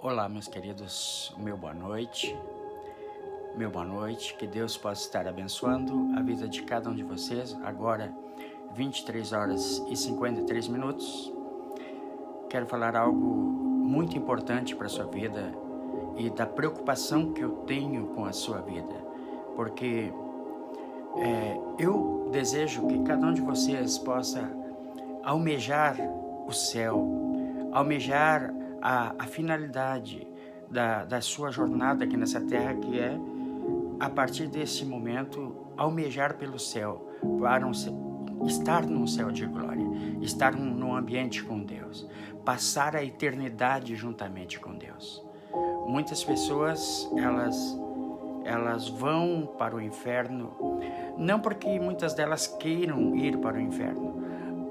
Olá, meus queridos, meu boa noite, que Deus possa estar abençoando a vida de cada um de vocês. Agora, 23 horas e 53 minutos, quero falar algo muito importante para a sua vida e da preocupação que eu tenho com a sua vida, porque eu desejo que cada um de vocês possa almejar o céu, almejar a finalidade da sua jornada aqui nessa terra, que é, a partir desse momento, almejar pelo céu, para estar num céu de glória, estar num ambiente com Deus, passar a eternidade juntamente com Deus. Muitas pessoas, elas vão para o inferno, não porque muitas delas queiram ir para o inferno.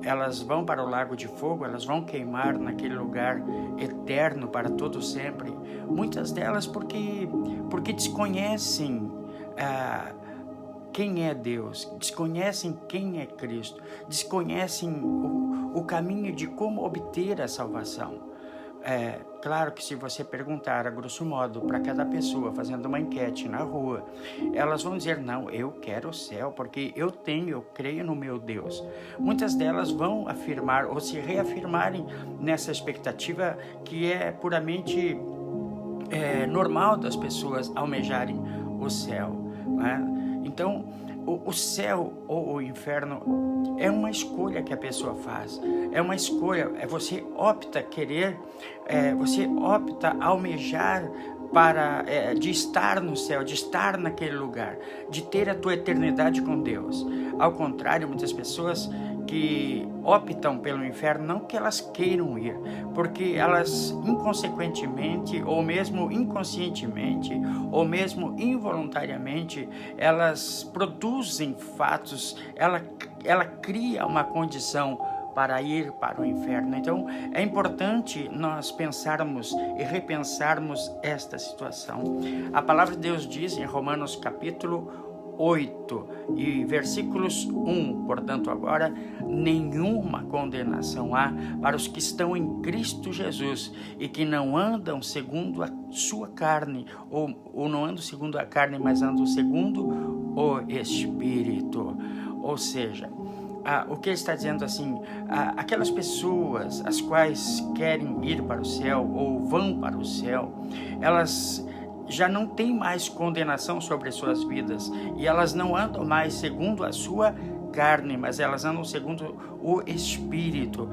Elas vão para o lago de fogo, elas vão queimar naquele lugar eterno para todo sempre. Muitas delas porque desconhecem quem é Deus, desconhecem quem é Cristo, desconhecem o caminho de como obter a salvação. Claro que se você perguntar a grosso modo para cada pessoa, fazendo uma enquete na rua, elas vão dizer: não, eu quero o céu porque eu creio no meu Deus. Muitas delas vão afirmar ou se reafirmarem nessa expectativa que é puramente normal das pessoas almejarem o céu, né? Então, o céu ou o inferno é uma escolha que a pessoa faz, é uma escolha, você opta você opta almejar de estar no céu, de estar naquele lugar, de ter a tua eternidade com Deus. Ao contrário, muitas pessoas que optam pelo inferno, não que elas queiram ir, porque elas inconsequentemente, ou mesmo inconscientemente, ou mesmo involuntariamente, elas produzem fatos, ela cria uma condição para ir para o inferno. Então, é importante nós pensarmos e repensarmos esta situação. A palavra de Deus diz em Romanos capítulo 8 e versículos 1, portanto agora, nenhuma condenação há para os que estão em Cristo Jesus e que não andam segundo a sua carne, ou não andam segundo a carne, mas andam segundo o Espírito. Ou seja, o que ele está dizendo assim, aquelas pessoas as quais querem ir para o céu ou vão para o céu, elas já não têm mais condenação sobre as suas vidas e elas não andam mais segundo a sua carne, mas elas andam segundo o Espírito.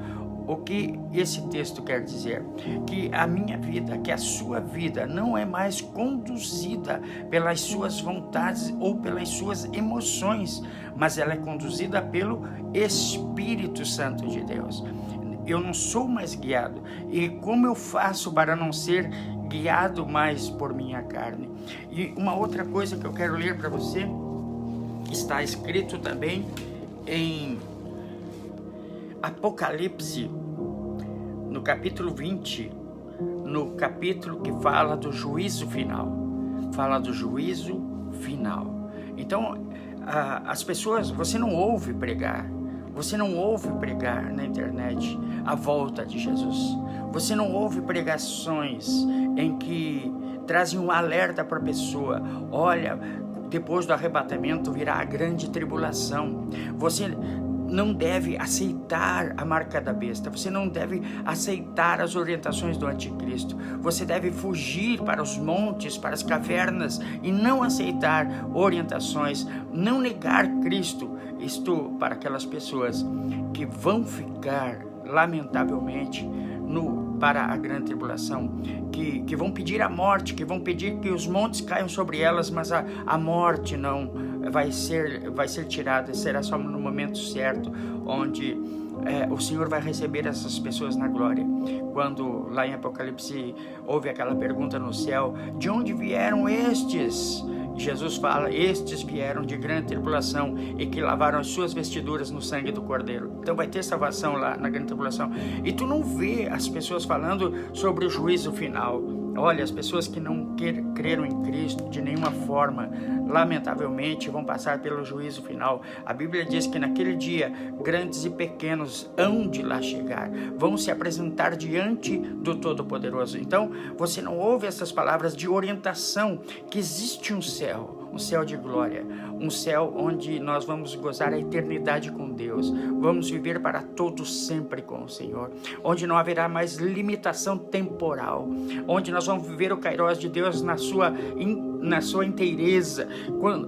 O que esse texto quer dizer? Que a minha vida, que a sua vida não é mais conduzida pelas suas vontades ou pelas suas emoções, mas ela é conduzida pelo Espírito Santo de Deus. Eu não sou mais guiado. E como eu faço para não ser guiado mais por minha carne? E uma outra coisa que eu quero ler para você, está escrito também em Apocalipse, no capítulo 20, no capítulo que fala do juízo final. Fala do juízo final. Então, as pessoas, você não ouve pregar na internet a volta de Jesus. Você não ouve pregações em que trazem um alerta para a pessoa: olha, depois do arrebatamento virá a grande tribulação. Você não deve aceitar a marca da besta, você não deve aceitar as orientações do anticristo, você deve fugir para os montes, para as cavernas e não aceitar orientações, não negar Cristo. Isto para aquelas pessoas que vão ficar, lamentavelmente, para a grande tribulação, que vão pedir a morte, que vão pedir que os montes caiam sobre elas, mas a morte não vai ser tirada, será só no momento certo, onde o Senhor vai receber essas pessoas na glória. Quando lá em Apocalipse houve aquela pergunta no céu: de onde vieram estes? Jesus fala: estes vieram de grande tribulação e que lavaram as suas vestiduras no sangue do Cordeiro. Então vai ter salvação lá na grande tribulação. E tu não vê as pessoas falando sobre o juízo final. Olha, as pessoas que não creram em Cristo de nenhuma forma, lamentavelmente, vão passar pelo juízo final. A Bíblia diz que naquele dia, grandes e pequenos hão de lá chegar, vão se apresentar diante do Todo-Poderoso. Então, você não ouve essas palavras de orientação, que existe um céu de glória, um céu onde nós vamos gozar a eternidade com Deus, vamos viver para todos sempre com o Senhor, onde não haverá mais limitação temporal, onde nós vamos viver o Kairos de Deus na sua inteireza,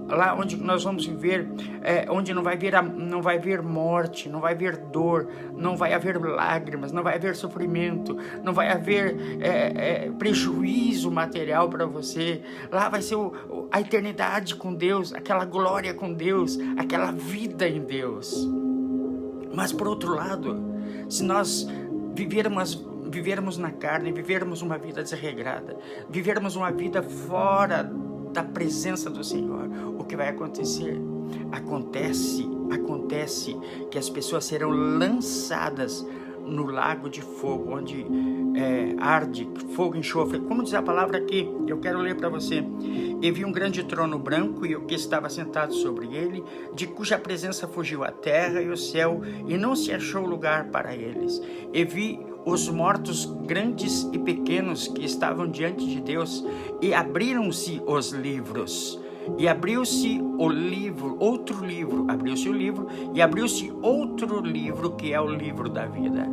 lá onde nós vamos viver, onde não vai haver morte, não vai haver dor, não vai haver lágrimas, não vai haver sofrimento, não vai haver prejuízo material para você. Lá vai ser a eternidade com Deus, aquela glória com Deus, aquela vida em Deus. Mas por outro lado, se nós vivermos na carne, vivermos uma vida desregrada, vivermos uma vida fora da presença do Senhor, o que vai acontecer? Acontece que as pessoas serão lançadas no lago de fogo, onde arde fogo e enxofre. Como diz a palavra aqui, eu quero ler para você. E vi um grande trono branco e o que estava sentado sobre ele, de cuja presença fugiu a terra e o céu, e não se achou lugar para eles. E vi os mortos grandes e pequenos que estavam diante de Deus, e abriram-se os livros. E abriu-se o livro, abriu-se o livro, e abriu-se outro livro, que é o livro da vida.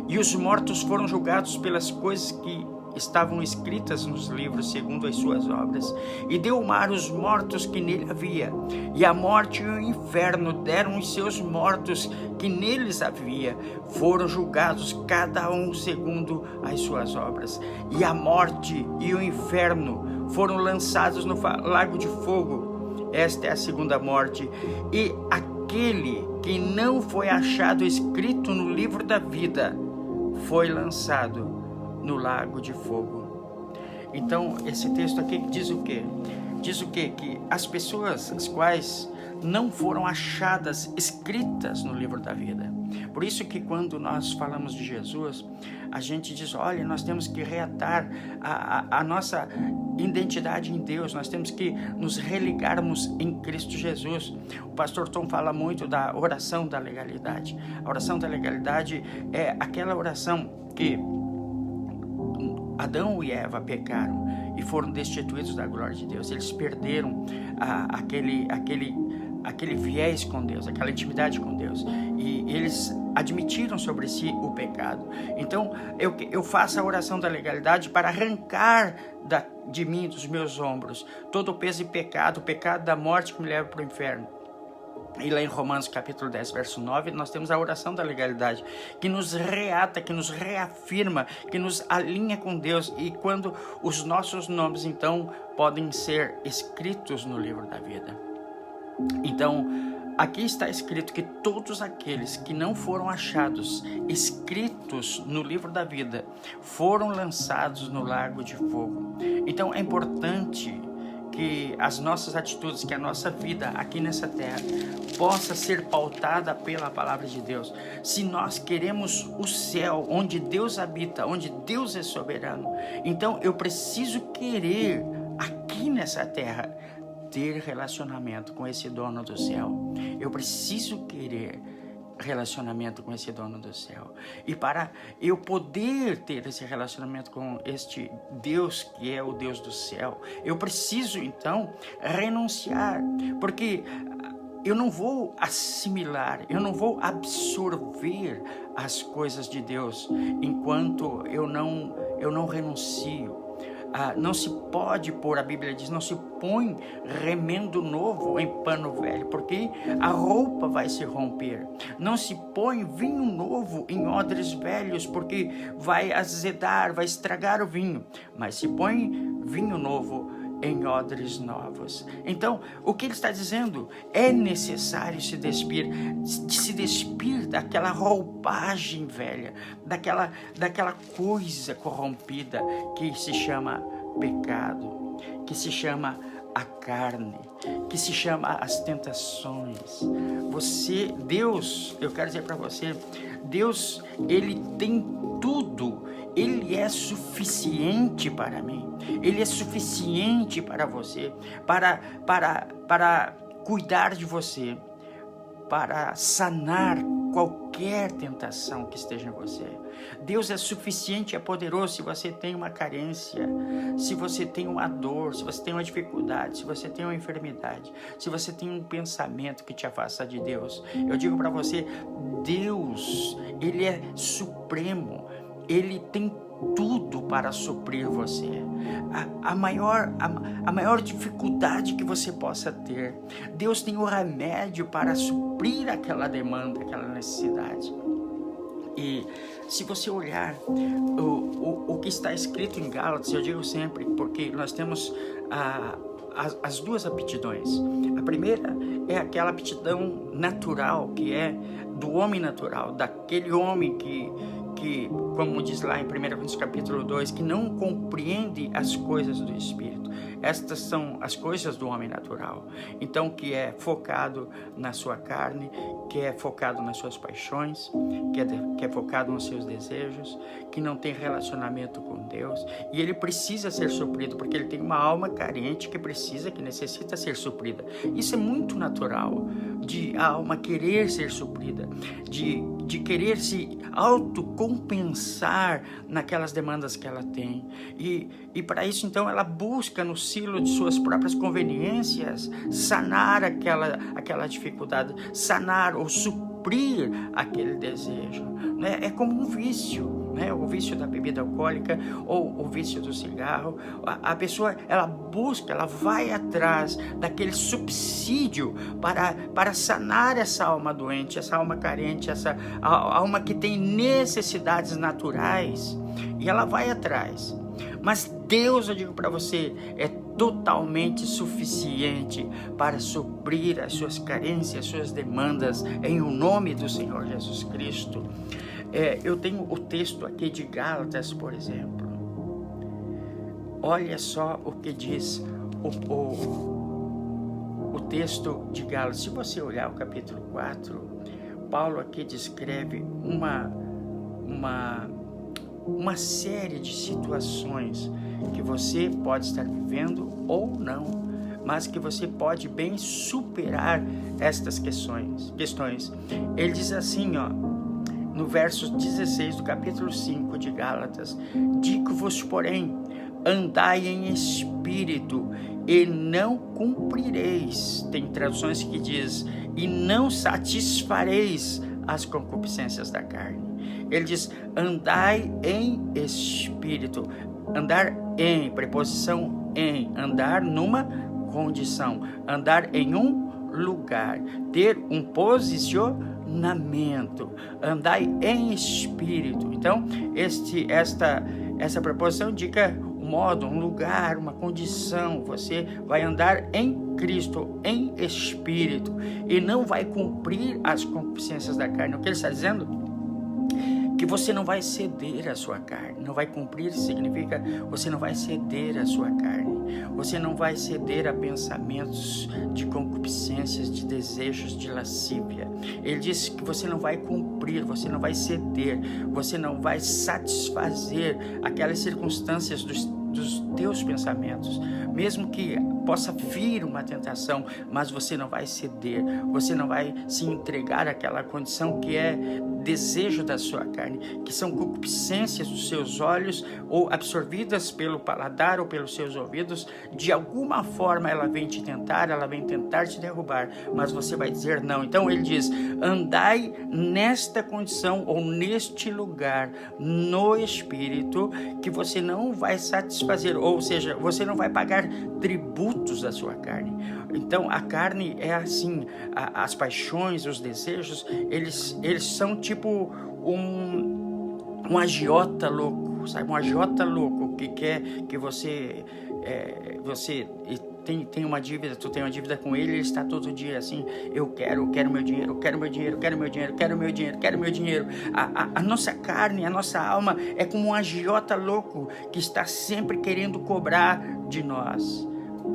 E os mortos foram julgados pelas coisas que estavam escritas nos livros, segundo as suas obras. E deu o mar os mortos que nele havia, e a morte e o inferno deram os seus mortos que neles havia. Foram julgados cada um segundo as suas obras. E a morte e o inferno foram lançados no lago de fogo. Esta é a segunda morte. E aquele que não foi achado escrito no livro da vida foi lançado no lago de fogo. Então, esse texto aqui diz o quê? Diz o quê? Que as pessoas as quais não foram achadas escritas no livro da vida. Por isso que quando nós falamos de Jesus, a gente diz, olha, nós temos que reatar a nossa identidade em Deus, nós temos que nos religarmos em Cristo Jesus. O pastor Tom fala muito da oração da legalidade. A oração da legalidade é aquela oração que Adão e Eva pecaram e foram destituídos da glória de Deus. Eles perderam aquele viés com Deus, aquela intimidade com Deus, e eles admitiram sobre si o pecado. Então eu faço a oração da legalidade para arrancar de mim, dos meus ombros, todo o peso e pecado, o pecado da morte que me leva para o inferno. E lá em Romanos capítulo 10, verso 9, nós temos a oração da legalidade, que nos reata, que nos reafirma, que nos alinha com Deus, e quando os nossos nomes, então, podem ser escritos no livro da vida. Então, aqui está escrito que todos aqueles que não foram achados escritos no livro da vida foram lançados no lago de fogo. Então, é importante que as nossas atitudes, que a nossa vida aqui nessa terra possa ser pautada pela palavra de Deus. Se nós queremos o céu, onde Deus habita, onde Deus é soberano, então eu preciso querer aqui nessa terra ter relacionamento com esse dono do céu. Eu preciso querer relacionamento com esse dono do céu. E para eu poder ter esse relacionamento com este Deus que é o Deus do céu, eu preciso então renunciar, porque eu não vou assimilar, eu não vou absorver as coisas de Deus enquanto eu não renuncio. Não se pode pôr, a Bíblia diz, não se põe remendo novo em pano velho, porque a roupa vai se romper. Não se põe vinho novo em odres velhos, porque vai azedar, vai estragar o vinho. Mas se põe vinho novo em odres novos. Então, o que ele está dizendo? É necessário se despir daquela roupagem velha, daquela coisa corrompida que se chama pecado, que se chama a carne, que se chama as tentações. Deus, eu quero dizer para você, Deus, Ele tem tudo. Ele é suficiente para mim. Ele é suficiente para você, para cuidar de você, para sanar qualquer tentação que esteja em você. Deus é suficiente, é poderoso. Se você tem uma carência, se você tem uma dor, se você tem uma dificuldade, se você tem uma enfermidade, se você tem um pensamento que te afasta de Deus, eu digo para você, Deus, Ele é supremo, Ele tem tudo para suprir você. A maior dificuldade que você possa ter, Deus tem o remédio para suprir aquela demanda, aquela necessidade. E se você olhar o que está escrito em Gálatas, eu digo sempre, porque nós temos as duas aptidões. A primeira é aquela aptidão natural, que é do homem natural, daquele homem que como diz lá em 1 Coríntios capítulo 2, que não compreende as coisas do Espírito. Estas são as coisas do homem natural. Então, que é focado na sua carne, que é focado nas suas paixões, que é focado nos seus desejos, que não tem relacionamento com Deus. E ele precisa ser suprido, porque ele tem uma alma carente que necessita ser suprida. Isso é muito natural, de a alma querer ser suprida, de querer se autocompensar naquelas demandas que ela tem. E para isso, então, ela busca no silo de suas próprias conveniências sanar aquela dificuldade, sanar ou suprir aquele desejo. Né? É como um vício, né? O vício da bebida alcoólica ou o vício do cigarro. A pessoa, ela busca, ela vai atrás daquele subsídio para sanar essa alma doente, essa alma carente, essa alma que tem necessidades naturais, e ela vai atrás. Mas Deus, eu digo para você, é totalmente suficiente para suprir as suas carências, as suas demandas, em o nome do Senhor Jesus Cristo. Eu tenho o texto aqui de Gálatas, por exemplo. Olha só o que diz o texto de Gálatas. Se você olhar o capítulo 4, Paulo aqui descreve uma série de situações que você pode estar vivendo ou não, mas que você pode bem superar estas questões. Ele diz assim, no verso 16 do capítulo 5 de Gálatas: digo-vos, porém, andai em espírito e não cumprireis. Tem traduções que diz, e não satisfareis as concupiscências da carne. Ele diz, andai em espírito. Andar em, preposição em, andar numa condição, andar em um lugar, ter um posicionamento, andai em espírito. Então, essa preposição indica um modo, um lugar, uma condição. Você vai andar em Cristo, em espírito, e não vai cumprir as concupiscências da carne. O que ele está dizendo? Que você não vai ceder à sua carne. Não vai cumprir significa você não vai ceder à sua carne. Você não vai ceder a pensamentos de concupiscências, de desejos, de lascívia. Ele diz que você não vai cumprir, você não vai ceder, você não vai satisfazer aquelas circunstâncias dos teus pensamentos, mesmo que possa vir uma tentação, mas você não vai ceder, você não vai se entregar àquela condição que é desejo da sua carne, que são concupiscências dos seus olhos, ou absorvidas pelo paladar ou pelos seus ouvidos. De alguma forma ela vem te tentar, ela vem tentar te derrubar, mas você vai dizer não. Então ele diz, andai nesta condição ou neste lugar, no espírito, que você não vai satisfazer, ou seja, você não vai pagar tributos da sua carne. Então a carne é assim, as paixões, os desejos, eles são tipo um agiota louco, sabe? Um agiota louco que quer que você tem uma dívida, tu tem uma dívida com ele, ele está todo dia assim, eu quero meu dinheiro, quero meu dinheiro, quero meu dinheiro, quero meu dinheiro, quero meu dinheiro. A nossa carne, a nossa alma é como um agiota louco que está sempre querendo cobrar de nós,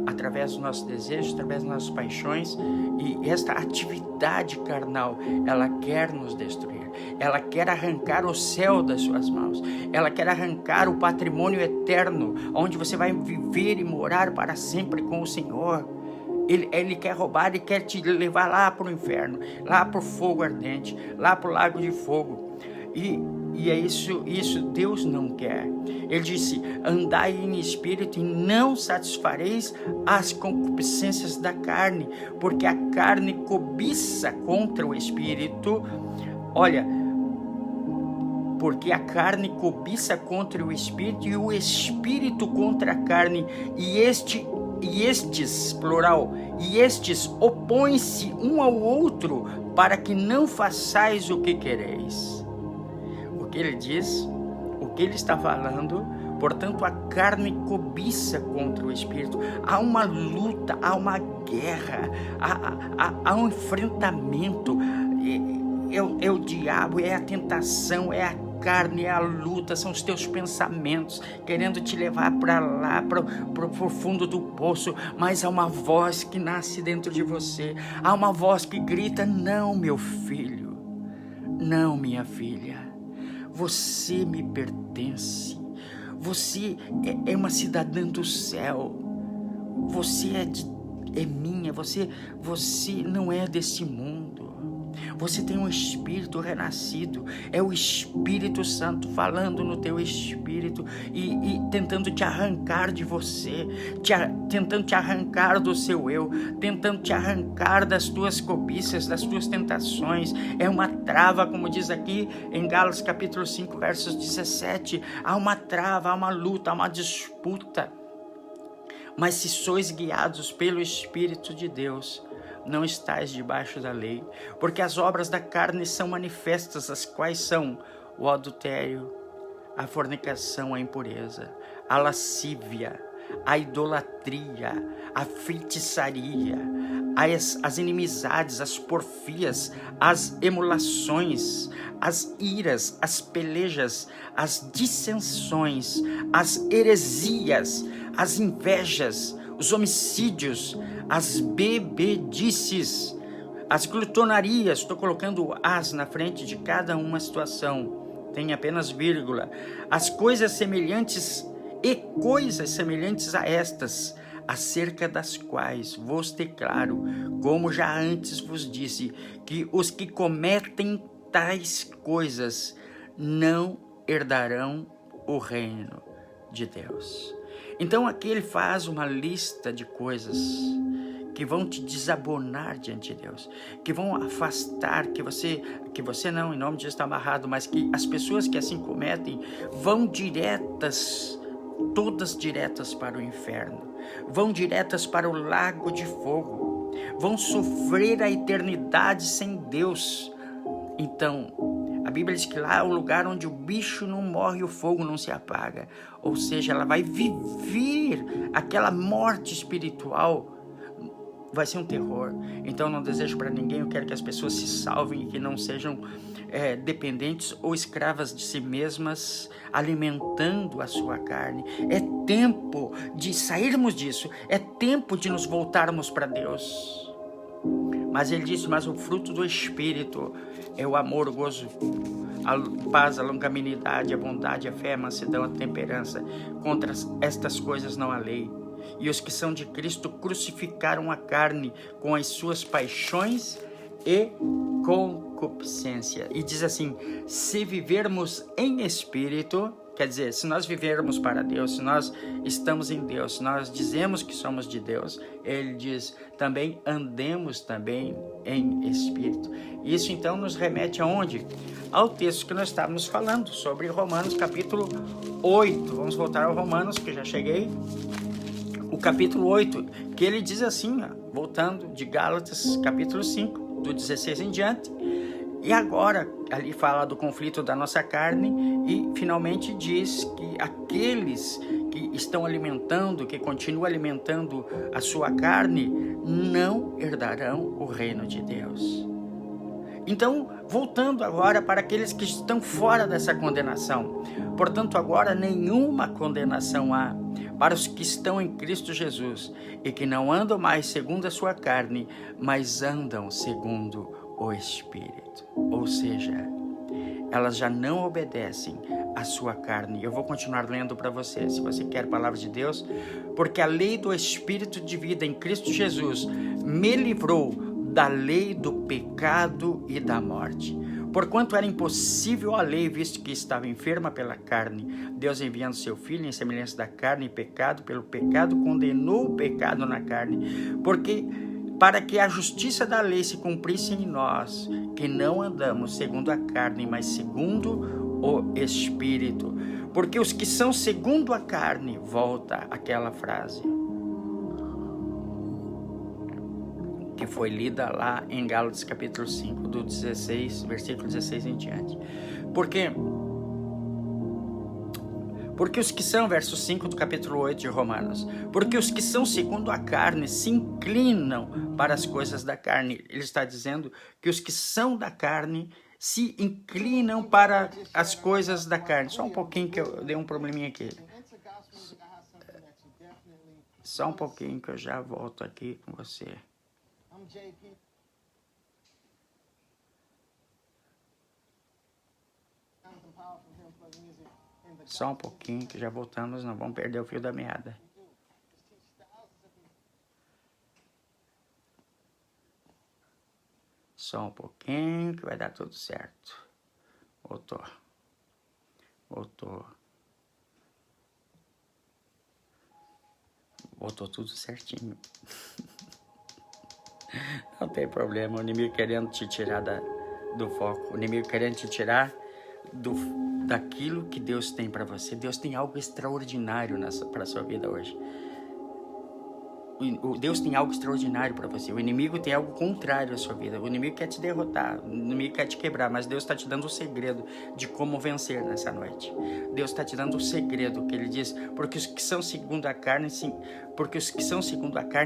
através dos nossos desejos, através das nossas paixões, e esta atividade carnal, ela quer nos destruir. ela quer arrancar o céu das suas mãos, ela quer arrancar o patrimônio eterno, onde você vai viver e morar para sempre com o Senhor. Ele quer roubar e quer te levar lá para o inferno, lá para o fogo ardente, lá para o lago de fogo. E é isso Deus não quer. Ele disse: andai em espírito e não satisfareis as concupiscências da carne, porque a carne cobiça contra o espírito. Olha, porque a carne cobiça contra o espírito e o espírito contra a carne, e estes, plural, e estes opõem-se um ao outro, para que não façais o que quereis. O que ele diz, o que ele está falando, portanto a carne cobiça contra o espírito. Há uma luta, há uma guerra, há um enfrentamento. É o diabo, é a tentação, é a carne, é a luta, são os teus pensamentos querendo te levar para lá, para o fundo do poço. Mas há uma voz que nasce dentro de você, há uma voz que grita: não, meu filho, não, minha filha, você me pertence, você é uma cidadã do céu, você é minha, você não é deste mundo. Você tem um espírito renascido, é o Espírito Santo falando no teu espírito e tentando te arrancar de você, tentando te arrancar do seu eu, tentando te arrancar das tuas cobiças, das tuas tentações. É uma trava, como diz aqui em Gálatas capítulo 5, versos 17, há uma trava, há uma luta, há uma disputa. Mas se sois guiados pelo Espírito de Deus, não estais debaixo da lei, porque as obras da carne são manifestas, as quais são o adultério, a fornicação, a impureza, a lascívia, a idolatria, a feitiçaria, as inimizades, as porfias, as emulações, as iras, as pelejas, as dissensões, as heresias, as invejas, os homicídios, as bebedices, as glutonarias. Estou colocando as na frente de cada uma situação, tem apenas vírgula. As coisas semelhantes e coisas semelhantes a estas, acerca das quais vos declaro, como já antes vos disse, que os que cometem tais coisas não herdarão o reino de Deus. Então aqui ele faz uma lista de coisas que vão te desabonar diante de Deus, que vão afastar, que você não, em nome de Jesus, está amarrado, mas que as pessoas que assim cometem vão diretas, todas diretas para o inferno, vão diretas para o lago de fogo, vão sofrer a eternidade sem Deus. Então, a Bíblia diz que lá é o lugar onde o bicho não morre e o fogo não se apaga. Ou seja, ela vai viver aquela morte espiritual. Vai ser um terror. Então, eu não desejo para ninguém. Eu quero que as pessoas se salvem e que não sejam dependentes ou escravas de si mesmas, alimentando a sua carne. É tempo de sairmos disso. É tempo de nos voltarmos para Deus. Mas ele disse: mas o fruto do Espírito é o amor, o gozo, a paz, a longanimidade, a bondade, a fé, a mansidão, a temperança. Contra estas coisas não há lei. E os que são de Cristo crucificaram a carne com as suas paixões e concupiscência. E diz assim: se vivermos em Espírito, quer dizer, se nós vivermos para Deus, se nós estamos em Deus, se nós dizemos que somos de Deus, ele diz também: andemos também em Espírito. Isso então nos remete aonde? Ao texto que nós estávamos falando sobre Romanos capítulo 8. Vamos voltar ao Romanos, que eu já cheguei. O capítulo 8, que ele diz assim, voltando de Gálatas capítulo 5, do 16 em diante. E agora, ali fala do conflito da nossa carne e finalmente diz que aqueles que estão alimentando, que continuam alimentando a sua carne, não herdarão o reino de Deus. Então, voltando agora para aqueles que estão fora dessa condenação. Portanto, agora nenhuma condenação há para os que estão em Cristo Jesus e que não andam mais segundo a sua carne, mas andam segundo o Espírito. Ou seja, elas já não obedecem à sua carne. Eu vou continuar lendo para você, se você quer a palavra de Deus. Porque a lei do Espírito de vida em Cristo Jesus me livrou da lei do pecado e da morte. Porquanto era impossível a lei, visto que estava enferma pela carne, Deus enviando seu Filho em semelhança da carne e pecado, pelo pecado condenou o pecado na carne, para que a justiça da lei se cumprisse em nós, que não andamos segundo a carne, mas segundo o Espírito. Porque os que são segundo a carne, volta aquela frase que foi lida lá em Gálatas capítulo 5, do 16, versículo 16 em diante. Porque os que são, verso 5 do capítulo 8 de Romanos, porque os que são segundo a carne se inclinam para as coisas da carne. Ele está dizendo que os que são da carne se inclinam para as coisas da carne. Só um pouquinho que eu dei um probleminha aqui. Só um pouquinho que eu já volto aqui com você. Só um pouquinho que já voltamos, não vamos perder o fio da meada. Só um pouquinho que vai dar tudo certo. Voltou. Voltou tudo certinho. Não tem problema, o inimigo querendo te tirar do foco, o inimigo querendo te tirar daquilo que Deus tem para você. Deus tem algo extraordinário para a sua vida hoje. Deus tem algo extraordinário para você. O inimigo tem algo contrário à sua vida. O inimigo quer te derrotar, o inimigo quer te quebrar, mas Deus está te dando o segredo de como vencer nessa noite. Deus está te dando o segredo que Ele diz, porque os que são segundo a carne,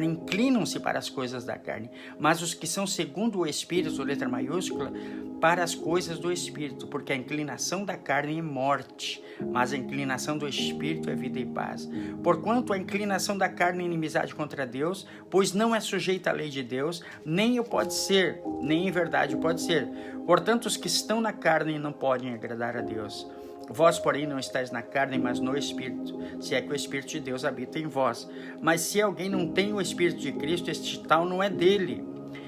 inclinam-se para as coisas da carne, mas os que são segundo o Espírito, letra maiúscula, para as coisas do Espírito, porque a inclinação da carne é morte, mas a inclinação do Espírito é vida e paz. Porquanto a inclinação da carne é inimizade contra Deus, pois não é sujeita à lei de Deus, nem o pode ser, nem em verdade pode ser. Portanto, os que estão na carne não podem agradar a Deus. Vós, porém, não estáis na carne, mas no Espírito, se é que o Espírito de Deus habita em vós. Mas se alguém não tem o Espírito de Cristo, este tal não é dele.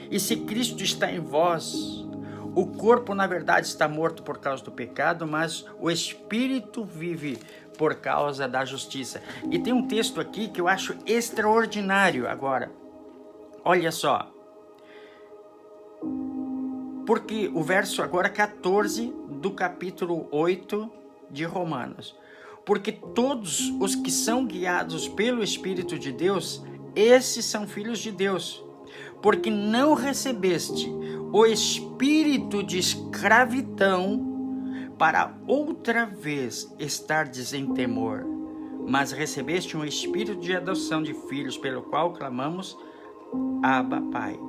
E se Cristo está em vós, o corpo, na verdade, está morto por causa do pecado, mas o Espírito vive por causa da justiça. E tem um texto aqui que eu acho extraordinário agora. Olha só. Porque o verso agora 14 do capítulo 8 de Romanos. Porque todos os que são guiados pelo Espírito de Deus, esses são filhos de Deus. Porque não recebeste o espírito de escravidão para outra vez estardes em temor, mas recebeste um espírito de adoção de filhos, pelo qual clamamos, Abba, Pai.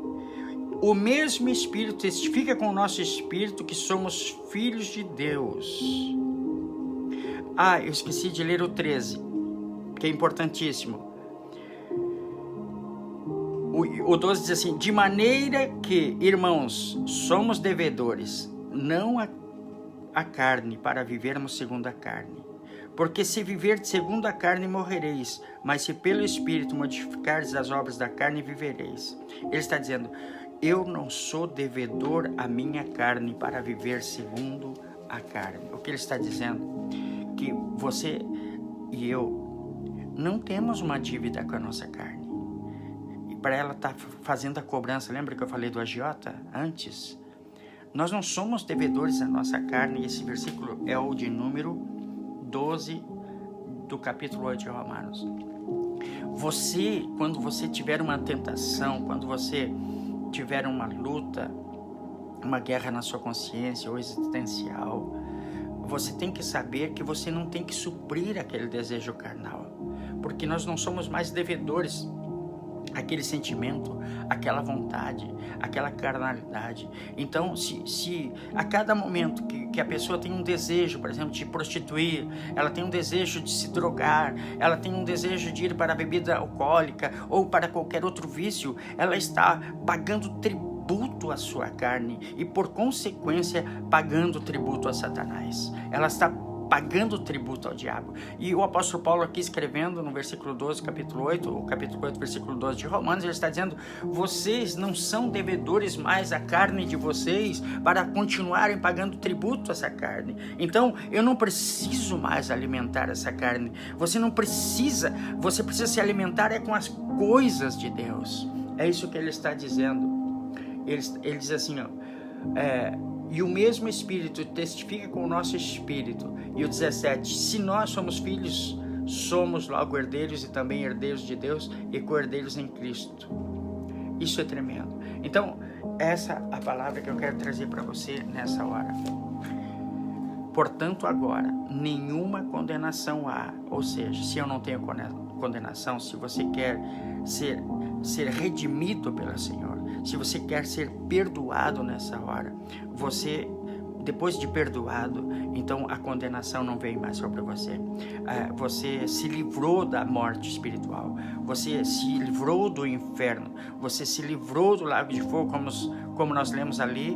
O mesmo Espírito testifica com o nosso espírito que somos filhos de Deus. Eu esqueci de ler o 13, que é importantíssimo. O 12 diz assim: de maneira que, irmãos, somos devedores, não a carne, para vivermos segundo a carne. Porque se viverdes segundo a carne, morrereis, mas se pelo Espírito modificardes as obras da carne, vivereis. Ele está dizendo, eu não sou devedor à minha carne para viver segundo a carne. O que ele está dizendo? Que você e eu não temos uma dívida com a nossa carne. Para ela estar fazendo a cobrança, lembra que eu falei do agiota antes? Nós não somos devedores à nossa carne, e esse versículo é o de número 12 do capítulo 8 de Romanos. Você, quando você tiver uma tentação, quando você tiver uma luta, uma guerra na sua consciência ou existencial, você tem que saber que você não tem que suprir aquele desejo carnal, porque nós não somos mais devedores aquele sentimento, aquela vontade, aquela carnalidade. Então, se a cada momento que a pessoa tem um desejo, por exemplo, de prostituir, ela tem um desejo de se drogar, ela tem um desejo de ir para a bebida alcoólica ou para qualquer outro vício, ela está pagando tributo tributo à sua carne e, por consequência, pagando tributo a Satanás. Ela está pagando tributo ao diabo. E o apóstolo Paulo aqui escrevendo no versículo 12, capítulo 8, o capítulo 8, versículo 12 de Romanos, ele está dizendo: vocês não são devedores mais à carne de vocês para continuarem pagando tributo a essa carne. Então, eu não preciso mais alimentar essa carne. Você não precisa, você precisa se alimentar com as coisas de Deus. É isso que ele está dizendo. Ele diz assim, ó, e o mesmo Espírito testifica com o nosso Espírito. E o 17, se nós somos filhos, somos logo herdeiros e também herdeiros de Deus e co-herdeiros em Cristo. Isso é tremendo. Então, essa é a palavra que eu quero trazer para você nessa hora. Portanto, agora, nenhuma condenação há. Ou seja, se eu não tenho condenação, se você quer ser redimido pelo Senhor, se você quer ser perdoado nessa hora, você, depois de perdoado, então a condenação não vem mais sobre você. Você se livrou da morte espiritual, você se livrou do inferno, você se livrou do lago de fogo, como nós lemos ali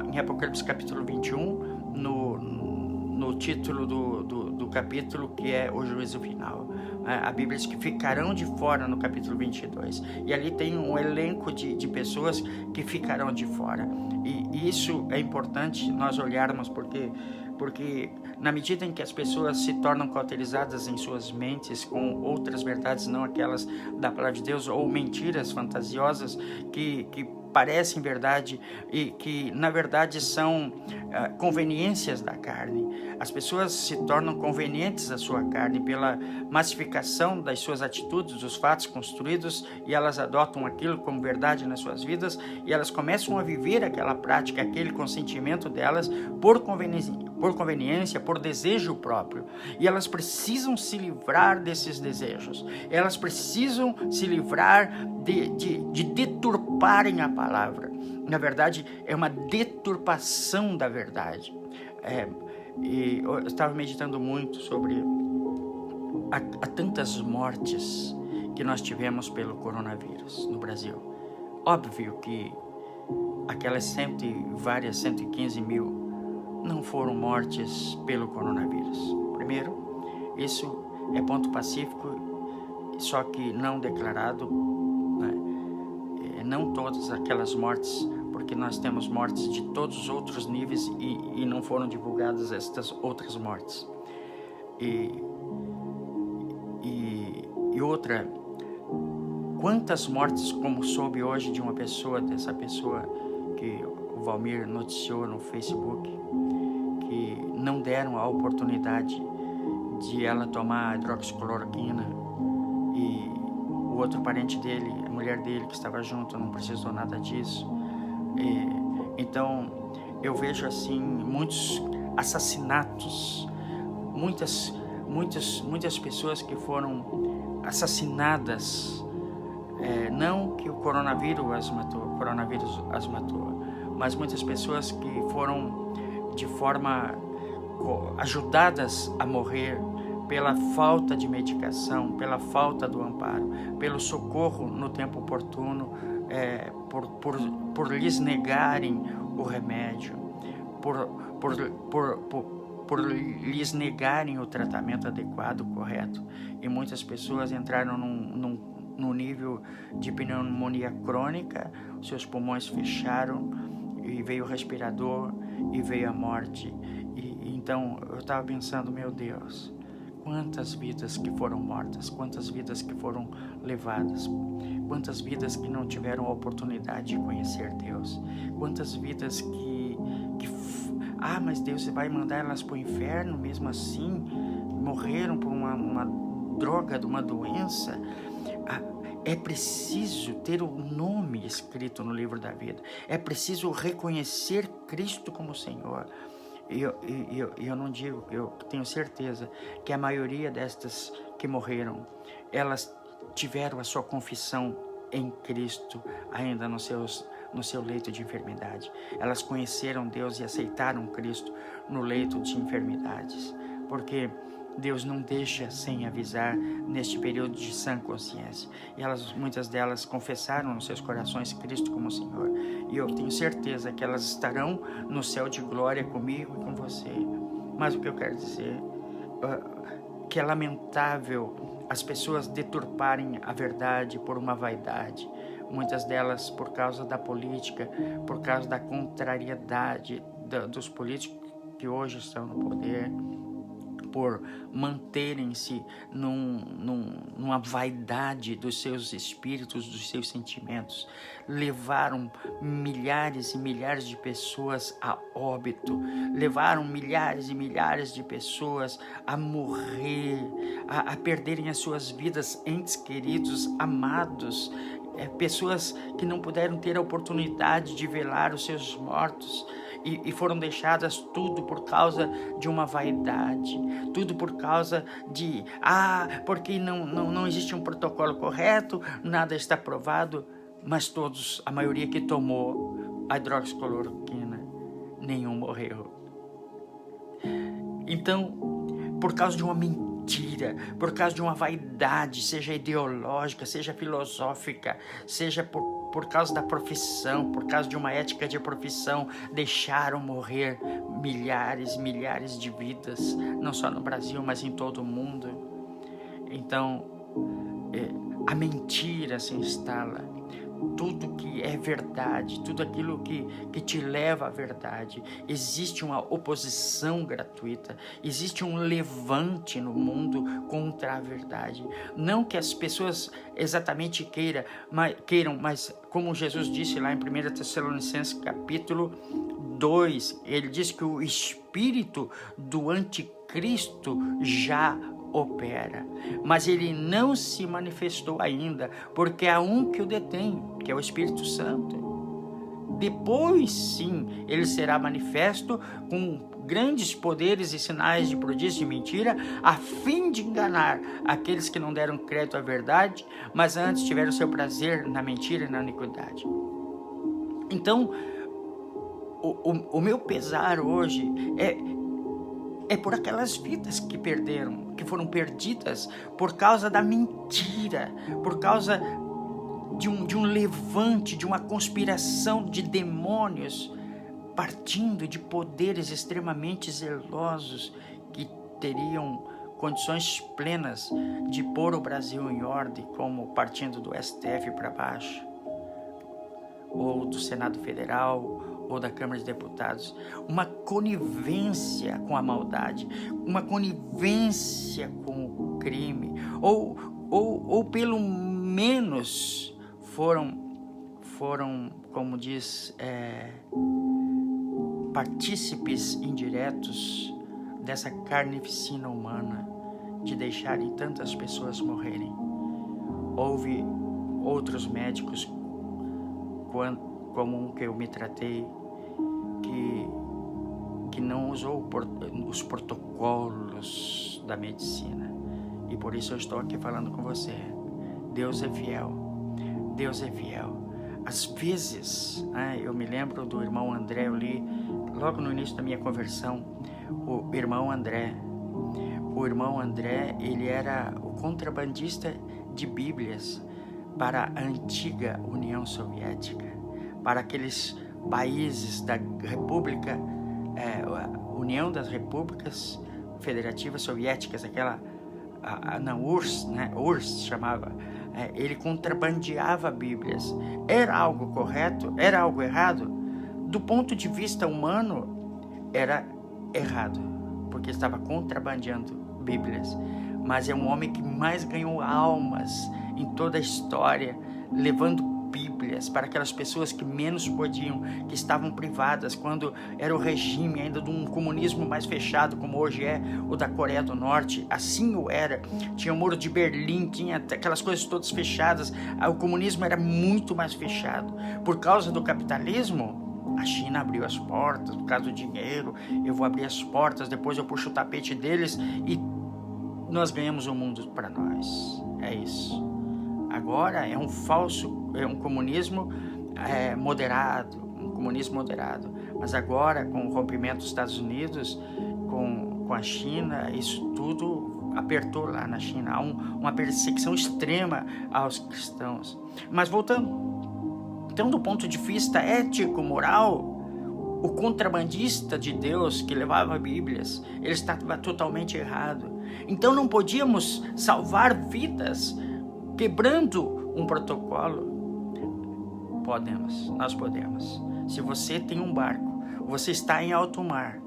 em Apocalipse capítulo 21, no título do capítulo, que é o juízo final. A Bíblia diz que ficarão de fora no capítulo 22. E ali tem um elenco de pessoas que ficarão de fora. E isso é importante nós olharmos, porque na medida em que as pessoas se tornam cauterizadas em suas mentes com outras verdades, não aquelas da palavra de Deus, ou mentiras fantasiosas que parecem verdade e que na verdade são conveniências da carne. As pessoas se tornam convenientes à sua carne pela massificação das suas atitudes, dos fatos construídos, e elas adotam aquilo como verdade nas suas vidas, e elas começam a viver aquela prática, aquele consentimento delas por conveniência, por desejo próprio. E elas precisam se livrar desses desejos. Elas precisam se livrar de deturparem a palavra. Na verdade, é uma deturpação da verdade. E eu estava meditando muito sobre há tantas mortes que nós tivemos pelo coronavírus no Brasil. Óbvio que aquelas 115 mil não foram mortes pelo coronavírus. Primeiro, isso é ponto pacífico, só que não declarado, né? Não todas aquelas mortes, porque nós temos mortes de todos os outros níveis e não foram divulgadas estas outras mortes. E outra, quantas mortes, como soube hoje de uma pessoa, dessa pessoa que o Valmir noticiou no Facebook, que não deram a oportunidade de ela tomar hidroxicloroquina, e o outro parente dele, a mulher dele que estava junto, não precisou nada disso. Então eu vejo assim muitos assassinatos, muitas pessoas que foram assassinadas, não que o coronavírus as matou, mas muitas pessoas que foram de forma ajudadas a morrer pela falta de medicação, pela falta do amparo, pelo socorro no tempo oportuno, por lhes negarem o remédio, por lhes negarem o tratamento adequado, correto. E muitas pessoas entraram num nível de pneumonia crônica, seus pulmões fecharam, e veio o respirador, e veio a morte. Então eu estava pensando, meu Deus, quantas vidas que foram mortas, quantas vidas que foram levadas, quantas vidas que não tiveram a oportunidade de conhecer Deus, quantas vidas mas Deus vai mandar elas para o inferno mesmo assim, morreram por uma droga, de uma doença. É preciso ter o nome escrito no livro da vida, é preciso reconhecer Cristo como Senhor. Eu não digo, eu tenho certeza que a maioria destas que morreram, elas tiveram a sua confissão em Cristo ainda no seu leito de enfermidade. Elas conheceram Deus e aceitaram Cristo no leito de enfermidades, porque Deus não deixa sem avisar neste período de sã consciência. E muitas delas confessaram nos seus corações Cristo como Senhor. E eu tenho certeza que elas estarão no céu de glória comigo e com você. Mas o que eu quero dizer que é lamentável as pessoas deturparem a verdade por uma vaidade. Muitas delas por causa da política, por causa da contrariedade dos políticos que hoje estão no poder, por manterem-se numa vaidade dos seus espíritos, dos seus sentimentos, levaram milhares e milhares de pessoas a óbito, levaram milhares e milhares de pessoas a morrer, a perderem as suas vidas, entes queridos, amados, pessoas que não puderam ter a oportunidade de velar os seus mortos, e foram deixadas tudo por causa de uma vaidade, tudo por causa de, porque não existe um protocolo correto, nada está provado, mas todos, a maioria que tomou a hidroxicloroquina, nenhum morreu. Então, por causa de uma mentira, por causa de uma vaidade, seja ideológica, seja filosófica, seja por causa da profissão, por causa de uma ética de profissão, deixaram morrer milhares de vidas, não só no Brasil, mas em todo o mundo. Então, a mentira se instala. Tudo que é verdade, tudo aquilo que te leva à verdade, existe uma oposição gratuita, existe um levante no mundo contra a verdade. Não que as pessoas exatamente queiram, mas como Jesus disse lá em 1 Tessalonicenses capítulo 2, ele diz que o espírito do anticristo já opera, mas ele não se manifestou ainda, porque há um que o detém, que é o Espírito Santo. Depois sim, ele será manifesto com grandes poderes e sinais de prodígio e mentira, a fim de enganar aqueles que não deram crédito à verdade, mas antes tiveram seu prazer na mentira e na iniquidade. Então, o meu pesar hoje é por aquelas vidas que foram perdidas por causa da mentira, por causa de um levante, de uma conspiração de demônios, partindo de poderes extremamente zelosos que teriam condições plenas de pôr o Brasil em ordem, como partindo do STF para baixo, ou do Senado Federal, ou da Câmara de Deputados, uma conivência com a maldade, uma conivência com o crime, ou pelo menos foram, como diz, partícipes indiretos dessa carnificina humana de deixarem tantas pessoas morrerem. Houve outros médicos, como um que eu me tratei, que não usou os protocolos da medicina, e por isso eu estou aqui falando com você. Deus é fiel, Deus é fiel. Às vezes, eu me lembro do irmão André, eu li logo no início da minha conversão, o irmão André, ele era o contrabandista de Bíblias para a antiga União Soviética, para aqueles países da República, União das Repúblicas Federativas Soviéticas, URSS, né? URSS chamava. Ele contrabandeava Bíblias. Era algo correto? Era algo errado? Do ponto de vista humano, era errado, porque estava contrabandeando Bíblias. Mas é um homem que mais ganhou almas em toda a história, levando Bíblias para aquelas pessoas que menos podiam, que estavam privadas, quando era o regime ainda de um comunismo mais fechado, como hoje é o da Coreia do Norte. Assim o era. Tinha o Muro de Berlim, tinha aquelas coisas todas fechadas. O comunismo era muito mais fechado. Por causa do capitalismo, a China abriu as portas, por causa do dinheiro. Eu vou abrir as portas, depois eu puxo o tapete deles e nós ganhamos o mundo para nós. É isso. Agora é um comunismo moderado, mas agora com o rompimento dos Estados Unidos, com com a China, isso tudo apertou lá na China. Há uma perseguição extrema aos cristãos. Mas voltando, então do ponto de vista ético, moral, o contrabandista de Deus que levava Bíblias, ele estava totalmente errado. Então não podíamos salvar vidas quebrando um protocolo. Nós podemos. Se você tem um barco, você está em alto mar,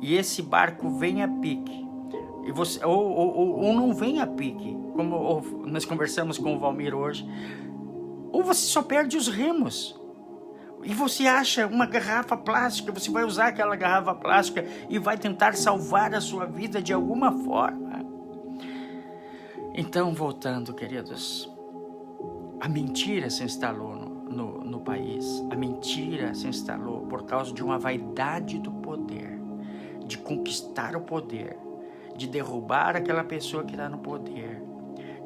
e esse barco vem a pique, e você, ou não vem a pique, como nós conversamos com o Valmir hoje, ou você só perde os remos, e você acha uma garrafa plástica, você vai usar aquela garrafa plástica e vai tentar salvar a sua vida de alguma forma. Então, voltando, queridos, a mentira se instalou no país. A mentira se instalou por causa de uma vaidade do poder, de conquistar o poder, de derrubar aquela pessoa que está no poder,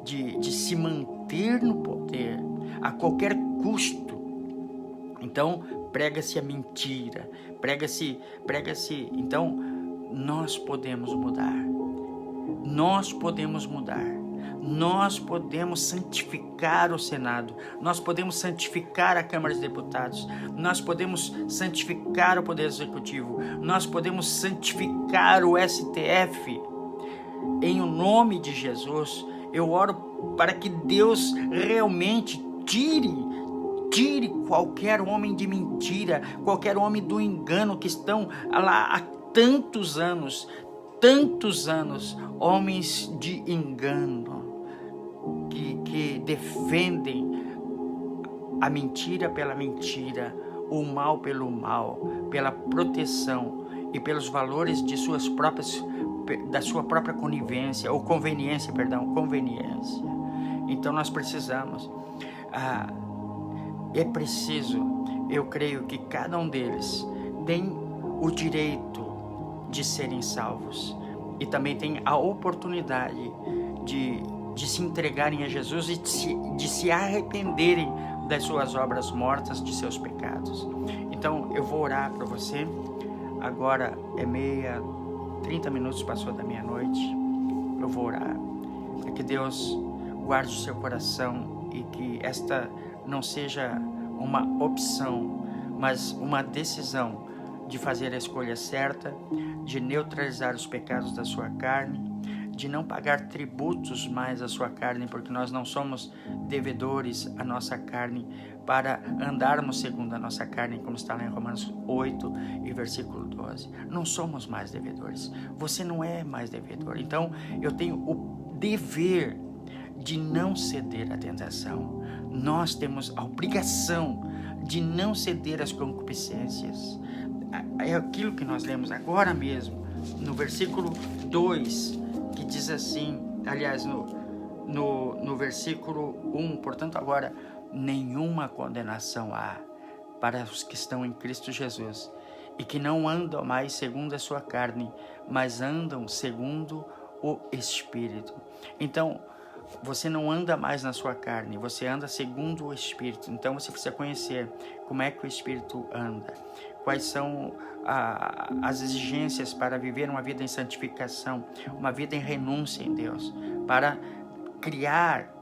de se manter no poder a qualquer custo. Então, prega-se a mentira, prega-se. Então, nós podemos mudar. Nós podemos mudar. Nós podemos santificar o Senado, nós podemos santificar a Câmara dos Deputados, nós podemos santificar o Poder Executivo, nós podemos santificar o STF. Em o nome de Jesus, eu oro para que Deus realmente tire qualquer homem de mentira, qualquer homem do engano que estão lá há tantos anos, homens de engano, que defendem a mentira pela mentira, o mal pelo mal, pela proteção e pelos valores da sua própria conveniência. Então nós precisamos, é preciso, eu creio que cada um deles tem o direito de serem salvos e também tem a oportunidade de se entregarem a Jesus e de se arrependerem das suas obras mortas, de seus pecados. Então eu vou orar para você. Agora é 30 minutos passou da meia-noite. Eu vou orar para que Deus guarde o seu coração e que esta não seja uma opção, mas uma decisão de fazer a escolha certa, de neutralizar os pecados da sua carne, de não pagar tributos mais à sua carne, porque nós não somos devedores à nossa carne para andarmos segundo a nossa carne, como está lá em Romanos 8 e versículo 12. Não somos mais devedores. Você não é mais devedor. Então, eu tenho o dever de não ceder à tentação. Nós temos a obrigação de não ceder às concupiscências. É aquilo que nós lemos agora mesmo, no versículo 2, que diz assim, aliás, no versículo 1, portanto agora, nenhuma condenação há para os que estão em Cristo Jesus, e que não andam mais segundo a sua carne, mas andam segundo o Espírito. Então, você não anda mais na sua carne, você anda segundo o Espírito. Então você precisa conhecer como é que o Espírito anda, quais são as exigências para viver uma vida em santificação, uma vida em renúncia em Deus, para criar,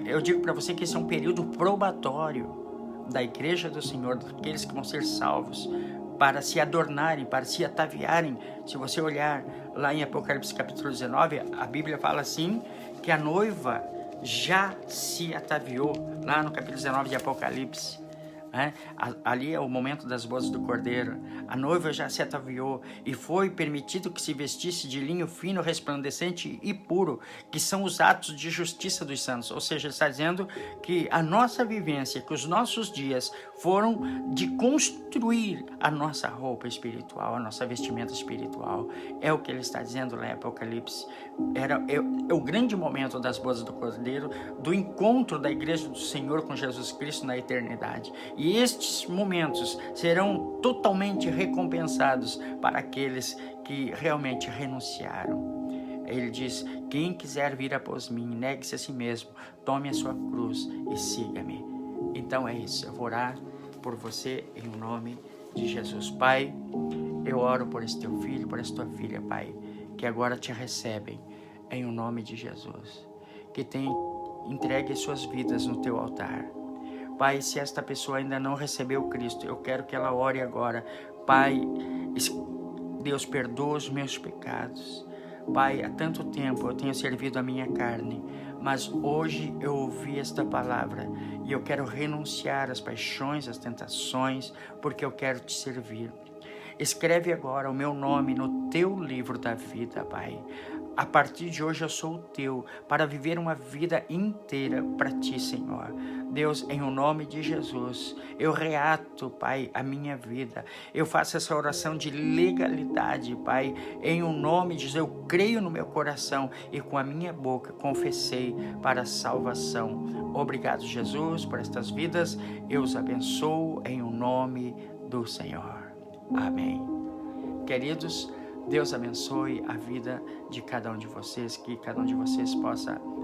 eu digo para você que esse é um período probatório da Igreja do Senhor, daqueles que vão ser salvos, para se adornarem, para se ataviarem. Se você olhar lá em Apocalipse capítulo 19, a Bíblia fala assim, que a noiva já se ataviou, lá no capítulo 19 de Apocalipse. Ali é o momento das bodas do Cordeiro. A noiva já se ataviou e foi permitido que se vestisse de linho fino, resplandecente e puro, que são os atos de justiça dos santos. Ou seja, ele está dizendo que a nossa vivência, que os nossos dias foram de construir a nossa roupa espiritual, a nossa vestimenta espiritual. É o que ele está dizendo lá em Apocalipse. É o grande momento das bodas do Cordeiro, do encontro da Igreja do Senhor com Jesus Cristo na eternidade. E estes momentos serão totalmente recompensados para aqueles que realmente renunciaram. Ele diz, quem quiser vir após mim, negue-se a si mesmo, tome a sua cruz e siga-me. Então é isso, eu vou orar por você em nome de Jesus. Pai, Eu oro por esse teu filho, por essa tua filha, Pai, que agora te recebem em o nome de Jesus, que tem entregue suas vidas no teu altar. Pai, se esta pessoa ainda não recebeu Cristo, eu quero que ela ore agora. Pai, Deus, perdoa os meus pecados. Pai, há tanto tempo eu tenho servido a minha carne, mas hoje eu ouvi esta palavra e eu quero renunciar às paixões, às tentações, porque eu quero te servir. Escreve agora o meu nome no teu livro da vida, Pai. A partir de hoje eu sou o teu, para viver uma vida inteira para ti, Senhor. Deus, em o nome de Jesus, eu reato, Pai, a minha vida. Eu faço essa oração de legalidade, Pai. Em o nome de Jesus, eu creio no meu coração e com a minha boca confessei para a salvação. Obrigado, Jesus, por estas vidas. Eu os abençoo em o nome do Senhor. Amém. Queridos, Deus abençoe a vida de cada um de vocês, que cada um de vocês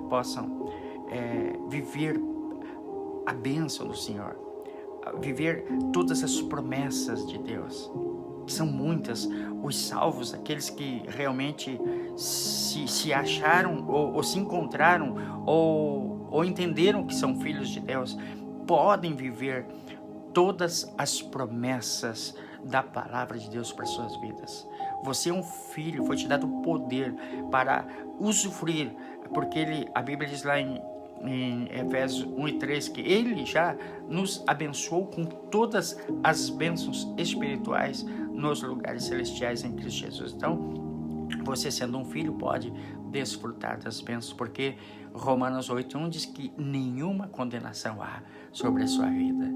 possam viver a bênção do Senhor, viver todas as promessas de Deus. São muitas, os salvos, aqueles que realmente se acharam ou se encontraram ou entenderam que são filhos de Deus, podem viver todas as promessas da palavra de Deus para suas vidas. Você é um filho, foi te dado o poder para usufruir, porque a Bíblia diz lá em Efésios 1 e 3 que Ele já nos abençoou com todas as bênçãos espirituais nos lugares celestiais em Cristo Jesus. Então, você sendo um filho pode desfrutar das bênçãos, porque Romanos 8:1 diz que nenhuma condenação há sobre a sua vida.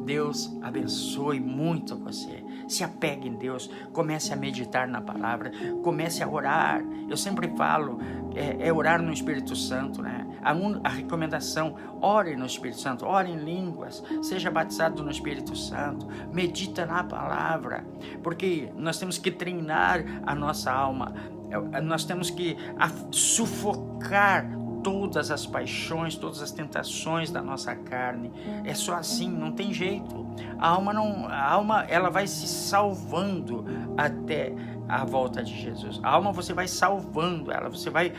Deus abençoe muito você. Se apegue em Deus, comece a meditar na palavra, comece a orar. Eu sempre falo, orar no Espírito Santo, né? A recomendação, ore no Espírito Santo, ore em línguas, seja batizado no Espírito Santo, medita na palavra, porque nós temos que treinar a nossa alma, nós temos que sufocar todas as paixões, todas as tentações da nossa carne. É só assim, não tem jeito. A alma ela vai se salvando até a volta de Jesus. A alma você vai salvando ela, você vai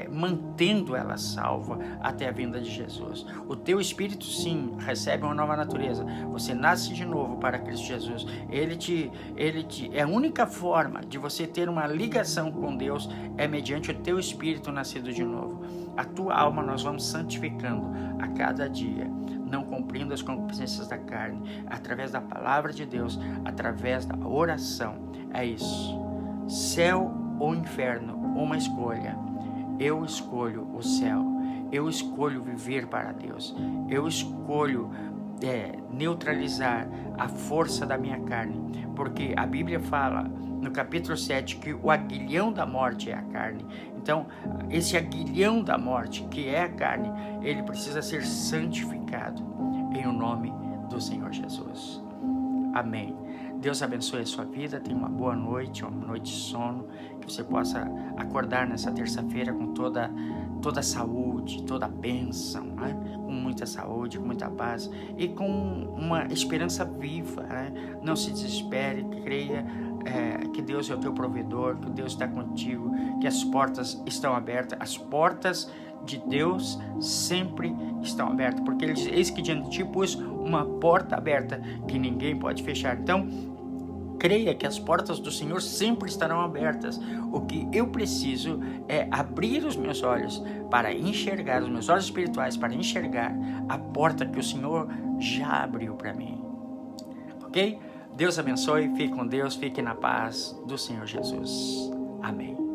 mantendo ela salva até a vinda de Jesus. O teu espírito sim recebe uma nova natureza. Você nasce de novo para Cristo Jesus. É a única forma de você ter uma ligação com Deus é mediante o teu espírito nascido de novo. A tua alma nós vamos santificando a cada dia, não cumprindo as concupiscências da carne, através da palavra de Deus, através da oração. É isso. Céu ou inferno, uma escolha. Eu escolho o céu. Eu escolho viver para Deus. Eu escolho neutralizar a força da minha carne, porque a Bíblia fala no capítulo 7 que o aguilhão da morte é a carne. Então, esse aguilhão da morte, que é a carne, ele precisa ser santificado em o nome do Senhor Jesus. Amém. Deus abençoe a sua vida, tenha uma boa noite, uma noite de sono, que você possa acordar nessa terça-feira com toda a saúde, toda a bênção, né? Com muita saúde, com muita paz e com uma esperança viva, né? Não se desespere, creia que Deus é o teu provedor, que Deus está contigo, que as portas estão abertas, as portas de Deus sempre estão abertas, porque Ele diz, eis que diante de ti pus uma porta aberta que ninguém pode fechar. Então, creia que as portas do Senhor sempre estarão abertas. O que eu preciso é abrir os meus olhos para enxergar, os meus olhos espirituais para enxergar a porta que o Senhor já abriu para mim. Ok? Deus abençoe, fique com Deus, fique na paz do Senhor Jesus. Amém.